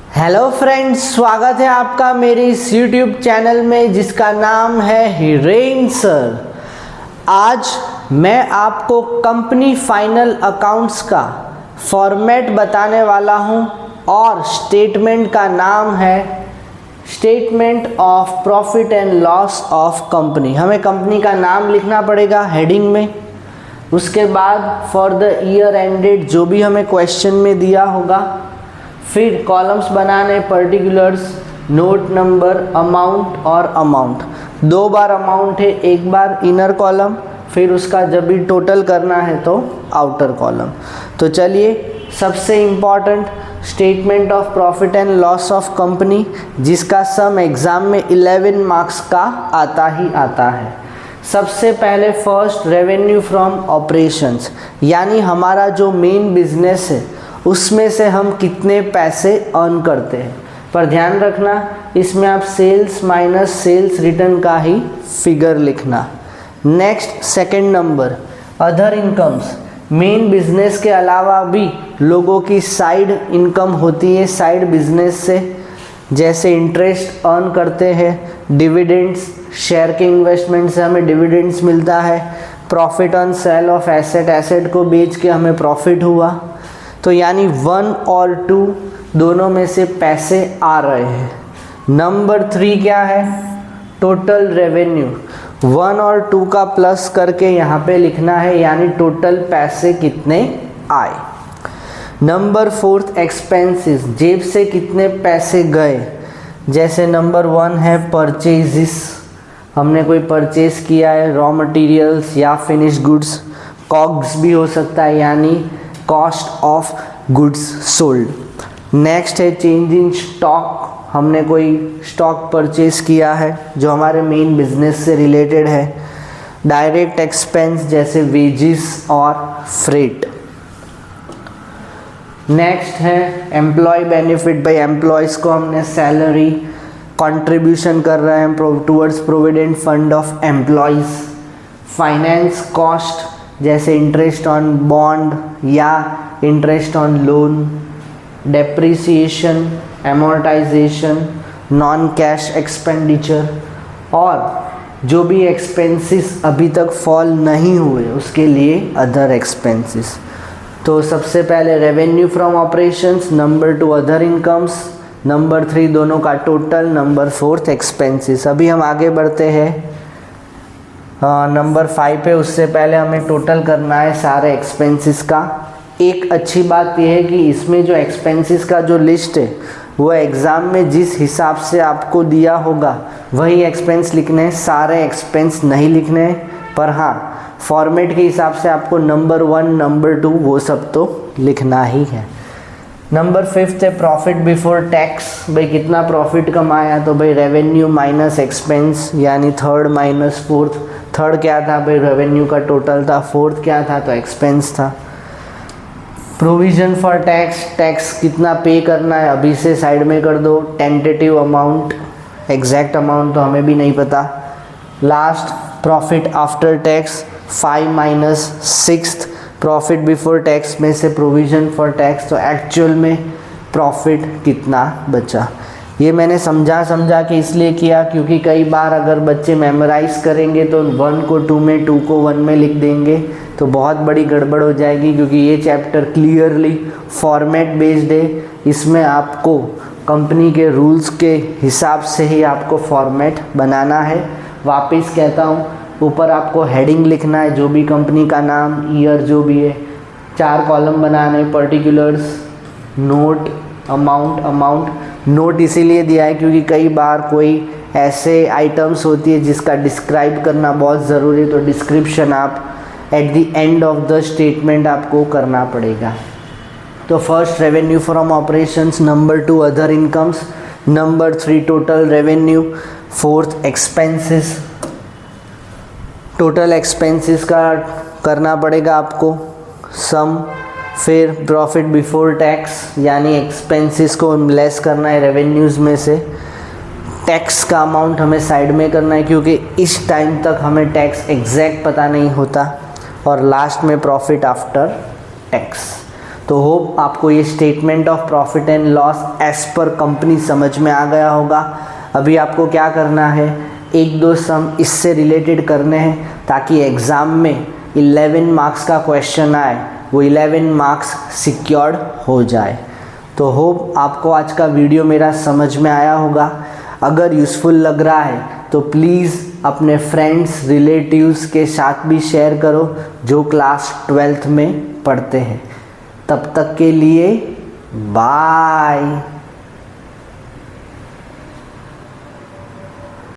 Hello friends, स्वागत है आपका मेरे इस यूट्यूब चैनल में जिसका नाम है हिरेन सर। आज मैं आपको कंपनी फाइनल अकाउंट्स का फॉर्मेट बताने वाला हूं और स्टेटमेंट का नाम है statement of profit and loss of company. हमें कंपनी का नाम लिखना पड़ेगा हेडिंग में। उसके बाद फॉर द ईयर एंडेड जो भी हमें क्वेश्चन में दिया होगा, फिर कॉलम्स बनाने पर्टिकुलर्स, नोट नंबर, अमाउंट और अमाउंट। 2 बार अमाउंट है, 1 बार इनर कॉलम, फिर उसका जब भी टोटल करना है तो आउटर कॉलम। तो चलिए, सबसे important statement of profit and loss of company, जिसका सम एग्ज़ाम में 11 मार्क्स का आता ही आता है। सबसे पहले फर्स्ट रेवेन्यू फ्रॉम ऑपरेशंस, यानी हमारा जो मेन बिजनेस है उसमें से हम कितने पैसे अर्न करते हैं। पर ध्यान रखना, इसमें आप सेल्स माइनस सेल्स रिटर्न का ही फिगर लिखना। Next second number other incomes, main business के अलावा भी लोगों की साइड इनकम होती है साइड बिजनेस से, जैसे इंटरेस्ट अर्न करते हैं, डिविडेंड्स, शेयर के इन्वेस्टमेंट से हमें डिविडेंड्स मिलता है, profit on sale of asset, asset को बेच के हमें प्रॉफिट हुआ। तो यानी 1 और 2 दोनों में से पैसे आ रहे हैं। नंबर 3 क्या है? Total revenue. 1 और 2 का प्लस करके यहाँ पे लिखना है, यानी टोटल पैसे कितने आए। नंबर 4 एक्सपेंसेस, जेब से कितने पैसे गए। जैसे नंबर 1 है परचेजेस, हमने कोई परचेज किया है, रॉ मटेरियल्स या फिनिश गुड्स। कॉग्स भी हो सकता है, यानी cost of goods sold. Next है चेंज इन स्टॉक, हमने कोई स्टॉक परचेज किया है जो हमारे मेन बिजनेस से रिलेटेड है। डायरेक्ट एक्सपेंस जैसे वेजिस और फ्रेट। नेक्स्ट है एम्प्लॉय बेनिफिट, भाई एम्प्लॉयज़ को हमने सैलरी कंट्रीब्यूशन कर रहे हैं towards provident fund of employees. Finance cost जैसे इंटरेस्ट ऑन बॉन्ड या interest on loan. Depreciation, amortisation, non cash expenditure, और जो भी एक्सपेंसेस अभी तक फॉल नहीं हुए उसके लिए अदर एक्सपेंसेस। तो सबसे पहले revenue from operations, number 2 other incomes, number 3 दोनों का टोटल, नंबर 4 एक्सपेंसेस। अभी हम आगे बढ़ते हैं नंबर 5 पे। उससे पहले हमें टोटल करना है सारे एक्सपेंसेस का। एक अच्छी बात यह है कि इसमें जो एक्सपेंसेस का जो लिस्ट है वो एग्ज़ाम में जिस हिसाब से आपको दिया होगा वही एक्सपेंस लिखने हैं, सारे एक्सपेंस नहीं लिखने हैं। पर हाँ, फॉर्मेट के हिसाब से आपको नंबर 1, नंबर 2 वो सब तो लिखना ही है। नंबर 5 है प्रॉफिट बिफोर टैक्स, भाई कितना प्रॉफिट कमाया, तो भाई रेवेन्यू माइनस एक्सपेंस, यानी 3rd माइनस 4th। 3rd क्या था भाई? रेवेन्यू का टोटल था। 4th क्या था? तो एक्सपेंस था। प्रोविजन फॉर टैक्स, टैक्स कितना पे करना है अभी से साइड में कर दो। टेंटेटिव अमाउंट, एग्जैक्ट अमाउंट तो हमें भी नहीं पता। Last profit after tax, 5 minus 6th profit before tax में से प्रोविजन फॉर टैक्स, तो एक्चुअल में प्रॉफिट कितना बचा। ये मैंने समझा के इसलिए किया क्योंकि कई बार अगर बच्चे मेमोराइज करेंगे तो 1 को 2 में, 2 को 1 में लिख देंगे तो बहुत बड़ी गड़बड़ हो जाएगी, क्योंकि ये चैप्टर क्लियरली फॉर्मेट बेस्ड है। इसमें आपको कंपनी के रूल्स के हिसाब से ही आपको फॉर्मेट बनाना है। वापस कहता हूँ, ऊपर आपको हेडिंग लिखना है, जो भी कंपनी का नाम, ईयर जो भी है, 4 कॉलम बनाने, पर्टिकुलर्स, नोट, अमाउंट। नोट इसीलिए दिया है क्योंकि कई बार कोई ऐसे आइटम्स होती है जिसका डिस्क्राइब करना बहुत ज़रूरी है, तो डिस्क्रिप्शन आप at the end of the statement आपको करना पड़ेगा। तो first revenue from operations, number 2 other incomes, number 3 total revenue, 4th expenses. Total expenses का करना पड़ेगा आपको सम, फिर प्रॉफिट बिफोर टैक्स, यानी एक्सपेंसेस को लेस करना है रेवेन्यूज़ में से। टैक्स का अमाउंट हमें साइड में करना है क्योंकि इस टाइम तक हमें टैक्स एग्जैक्ट पता नहीं होता। और लास्ट में प्रॉफिट आफ्टर टैक्स। तो होप आपको ये statement of profit and loss as per company समझ में आ गया होगा। अभी आपको क्या करना है, एक दो सम इससे रिलेटेड करने हैं ताकि एग्ज़ाम में 11 मार्क्स का क्वेश्चन आए, वो 11 मार्क्स सिक्योर्ड हो जाए। तो होप आपको आज का वीडियो मेरा समझ में आया होगा। अगर यूज़फुल लग रहा है तो प्लीज़ अपने फ्रेंड्स रिलेटिव्स के साथ भी शेयर करो जो क्लास 12th में पढ़ते हैं। तब तक के लिए बाय।